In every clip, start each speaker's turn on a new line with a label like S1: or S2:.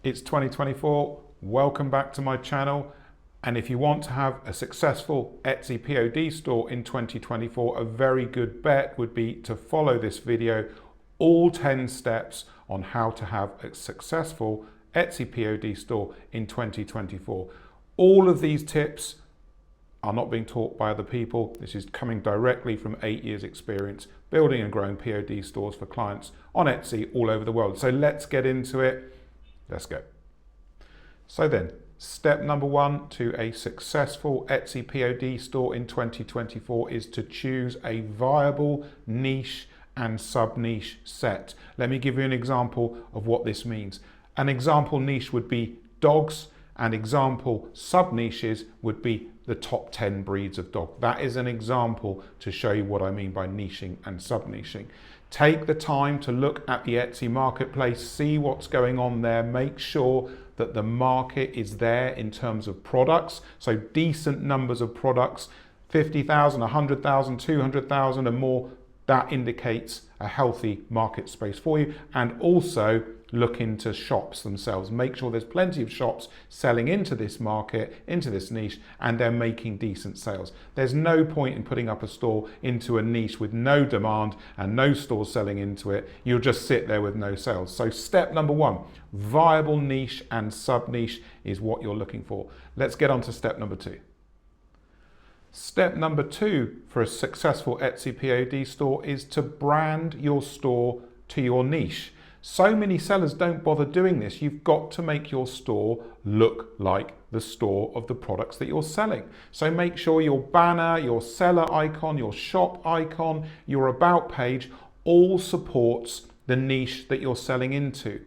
S1: It's 2024, welcome back to my channel. And if you want to have a successful Etsy POD store in 2024, a very good bet would be to follow this video, all 10 steps on how to have a successful Etsy POD store in 2024. All of these tips are not being taught by other people. This is coming directly from 8 years experience building and growing POD stores for clients on Etsy all over the world. So let's get into it. Let's go. So then, step number one to a successful Etsy POD store in 2024 is to choose a viable niche and sub-niche set. Let me give you an example of what this means. An example niche would be dogs, and example sub-niches would be the top 10 breeds of dog. That is an example to show you what I mean by niching and sub-niching. Take the time to look at the Etsy marketplace, see what's going on there, make sure that the market is there in terms of products. So decent numbers of products, 50,000, 100,000, 200,000 and more, that indicates a healthy market space for you. And also look into shops themselves. Make sure there's plenty of shops selling into this market, into this niche, and they're making decent sales. There's no point in putting up a store into a niche with no demand and no stores selling into it. You'll just sit there with no sales. So step number one, viable niche and sub-niche is what you're looking for. Let's get on to step number two. Step number two for a successful Etsy POD store is to brand your store to your niche. So many sellers don't bother doing this. You've got to make your store look like the store of the products that you're selling. So make sure your banner, your seller icon, your shop icon, your about page all supports the niche that you're selling into.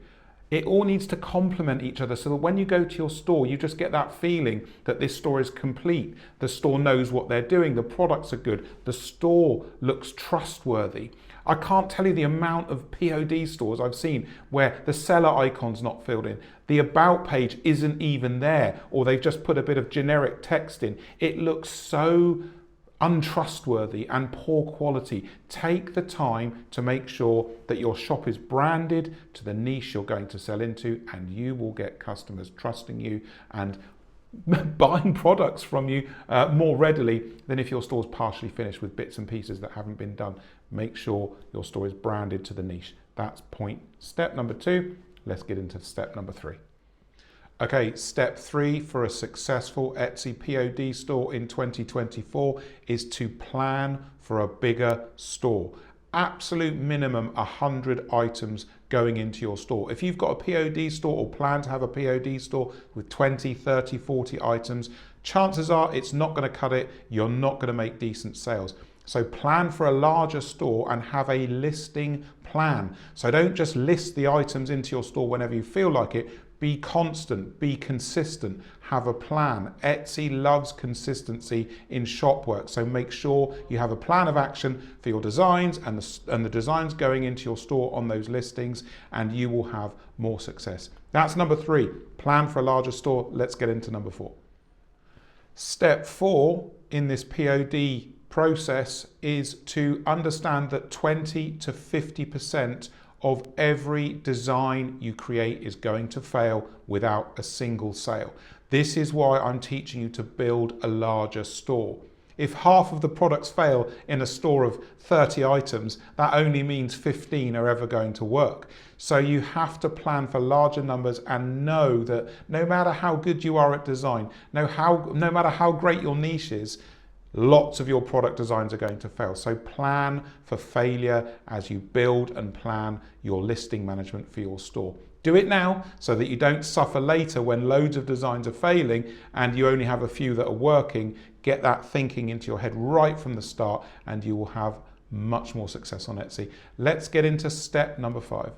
S1: It all needs to complement each other so that when you go to your store, you just get that feeling that this store is complete. The store knows what they're doing. The products are good. The store looks trustworthy. I can't tell you the amount of POD stores I've seen where the seller icon's not filled in. The about page isn't even there, or they've just put a bit of generic text in. It looks so untrustworthy and poor quality. Take the time to make sure that your shop is branded to the niche you're going to sell into, and you will get customers trusting you and buying products from you more readily than if your store's partially finished with bits and pieces that haven't been done. Make sure your store is branded to the niche. That's step number two. Let's get into step number three. Okay, step three for a successful Etsy POD store in 2024 is to plan for a bigger store. Absolute minimum 100 items going into your store. If you've got a POD store or plan to have a POD store with 20, 30, 40 items, chances are it's not going to cut it. You're not going to make decent sales. So plan for a larger store and have a listing plan. So don't just list the items into your store whenever you feel like it. Be constant, be consistent, have a plan. Etsy loves consistency in shop work, so make sure you have a plan of action for your designs and the designs going into your store on those listings, and you will have more success. That's number three, plan for a larger store. Let's get into number four. Step four in this POD process is to understand that 20 to 50% of every design you create is going to fail without a single sale. This is why I'm teaching you to build a larger store. If half of the products fail in a store of 30 items, that only means 15 are ever going to work. So you have to plan for larger numbers and know that no matter how good you are at design, no matter how great your niche is, lots of your product designs are going to fail. So plan for failure as you build and plan your listing management for your store. Do it now so that you don't suffer later when loads of designs are failing and you only have a few that are working. Get that thinking into your head right from the start and you will have much more success on Etsy. Let's get into step number five.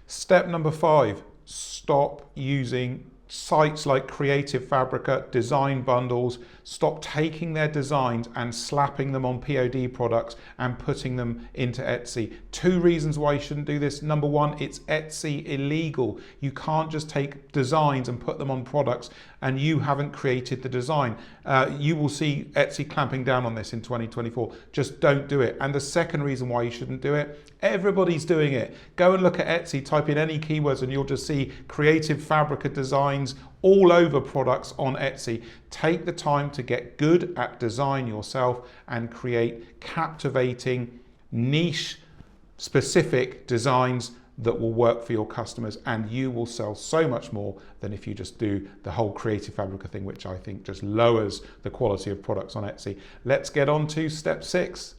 S1: Step number five, stop using sites like Creative Fabrica, design bundles. Stop taking their designs and slapping them on POD products and putting them into Etsy. Two reasons why you shouldn't do this. Number one, it's Etsy illegal. You can't just take designs and put them on products and you haven't created the design. You will see Etsy clamping down on this in 2024. Just don't do it. And the second reason why you shouldn't do it, everybody's doing it. Go and look at Etsy, type in any keywords and you'll just see creative Fabrica designs all over products on Etsy. Take the time to get good at design yourself and create captivating, niche, specific designs that will work for your customers, and you will sell so much more than if you just do the whole creative Fabrica thing, which I think just lowers the quality of products on Etsy. Let's get on to step 6.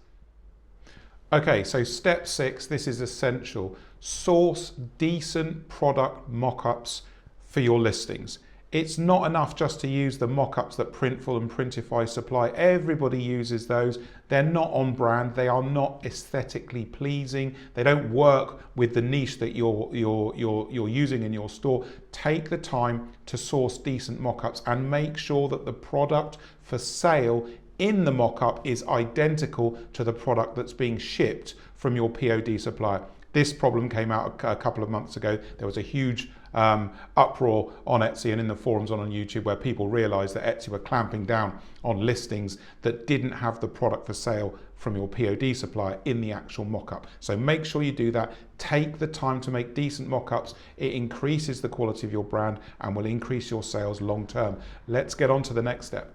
S1: Okay, so step 6, this is essential. Source decent product mock-ups for your listings. It's not enough just to use the mock-ups that Printful and Printify supply. Everybody uses those. They're not on brand. They are not aesthetically pleasing. They don't work with the niche that you're using in your store. Take the time to source decent mock-ups and make sure that the product for sale in the mock-up is identical to the product that's being shipped from your POD supplier. This problem came out a couple of months ago. There was a huge uproar on Etsy and in the forums on YouTube where people realized that Etsy were clamping down on listings that didn't have the product for sale from your POD supplier in the actual mock-up. So make sure you do that. Take the time to make decent mock-ups. It increases the quality of your brand and will increase your sales long term. Let's get on to the next step.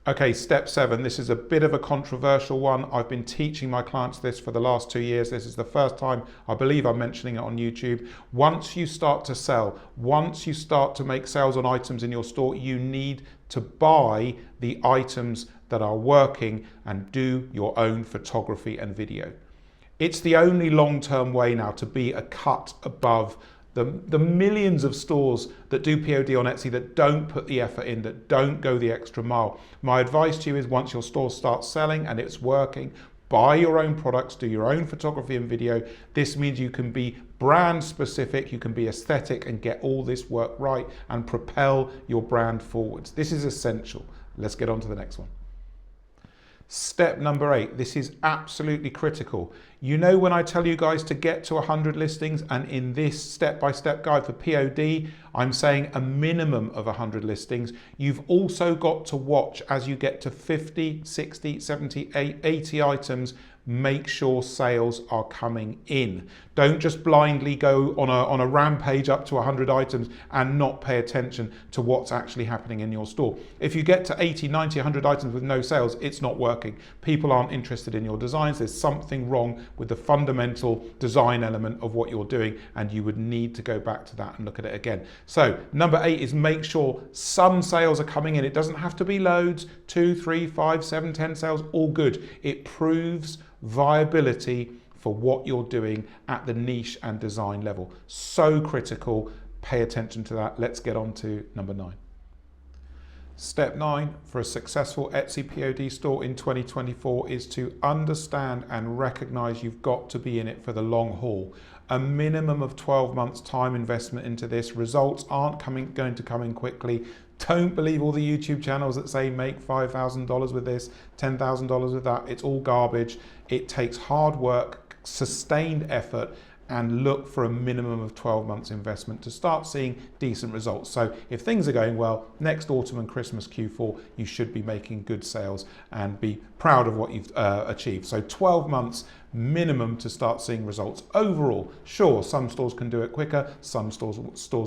S1: Okay, step 7, this is a bit of a controversial one. I've been teaching my clients this for the last 2 years. This is the first time I believe I'm mentioning it on YouTube. Once you start to sell, once you start to make sales on items in your store, you need to buy the items that are working and do your own photography and video. It's the only long-term way now to be a cut above the millions of stores that do POD on Etsy that don't put the effort in, that don't go the extra mile. My advice to you is once your store starts selling and it's working, buy your own products, do your own photography and video. This means you can be brand specific, you can be aesthetic and get all this work right and propel your brand forwards. This is essential. Let's get on to the next one. Step number 8, this is absolutely critical. You know when I tell you guys to get to 100 listings, and in this step-by-step guide for POD, I'm saying a minimum of 100 listings. You've also got to watch as you get to 50, 60, 70, 80 items, make sure sales are coming in. Don't just blindly go on a rampage up to 100 items and not pay attention to what's actually happening in your store. If you get to 80, 90, 100 items with no sales, it's not working. People aren't interested in your designs. There's something wrong with the fundamental design element of what you're doing, and you would need to go back to that and look at it again. So number 8 is make sure some sales are coming in. It doesn't have to be loads, 2, 3, 5, 7, 10 sales, all good. It proves viability for what you're doing at the niche and design level. So critical, pay attention to that. Let's get on to number 9. Step 9 for a successful Etsy POD store in 2024 is to understand and recognize you've got to be in it for the long haul. A minimum of 12 months time investment into this. Results aren't going to come in quickly. Don't believe all the YouTube channels that say make $5,000 with this, $10,000 with that. It's all garbage. It takes hard work, sustained effort, and look for a minimum of 12 months investment to start seeing decent results. So if things are going well, next autumn and Christmas Q4, you should be making good sales and be proud of what you've achieved. So 12 months minimum to start seeing results. Overall, sure, some stores can do it quicker, some stores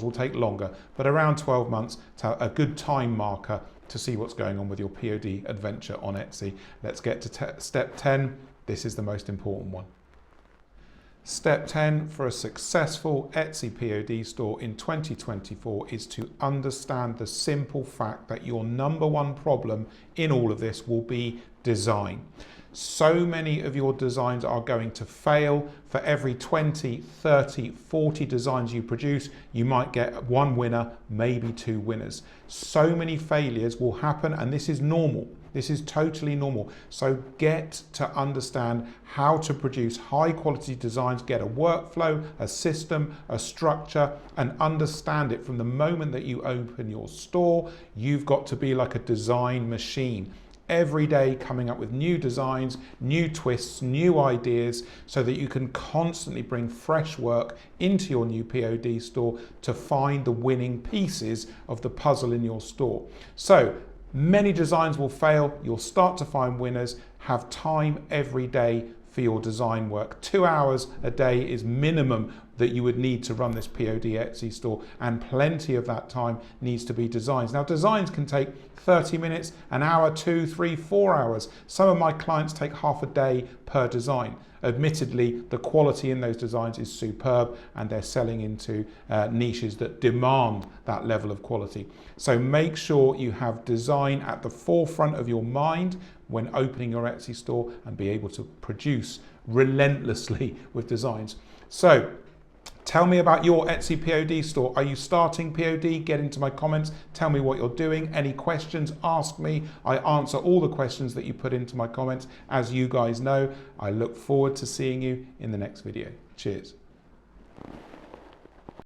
S1: will take longer, but around 12 months, a good time marker to see what's going on with your POD adventure on Etsy. Let's get to step 10. This is the most important one. Step 10 for a successful Etsy POD store in 2024 is to understand the simple fact that your number one problem in all of this will be design. So many of your designs are going to fail. For every 20, 30, 40 designs you produce, you might get one winner, maybe 2 winners. So many failures will happen, and this is normal. This is totally normal. So get to understand how to produce high quality designs, get a workflow, a system, a structure, and understand it from the moment that you open your store. You've got to be like a design machine. Every day coming up with new designs, new twists, new ideas, so that you can constantly bring fresh work into your new POD store to find the winning pieces of the puzzle in your store. So Many designs will fail. You'll start to find winners. Have time every day for your design work. 2 hours a day is minimum that you would need to run this POD Etsy store, and plenty of that time needs to be designs. Now, designs can take 30 minutes, an hour, 2, 3, 4 hours. Some of my clients take half a day per design. Admittedly, the quality in those designs is superb, and they're selling into niches that demand that level of quality. So make sure you have design at the forefront of your mind when opening your Etsy store, and be able to produce relentlessly with designs. So tell me about your Etsy POD store. Are you starting POD? Get into my comments. Tell me what you're doing. Any questions, ask me. I answer all the questions that you put into my comments. As you guys know, I look forward to seeing you in the next video. Cheers.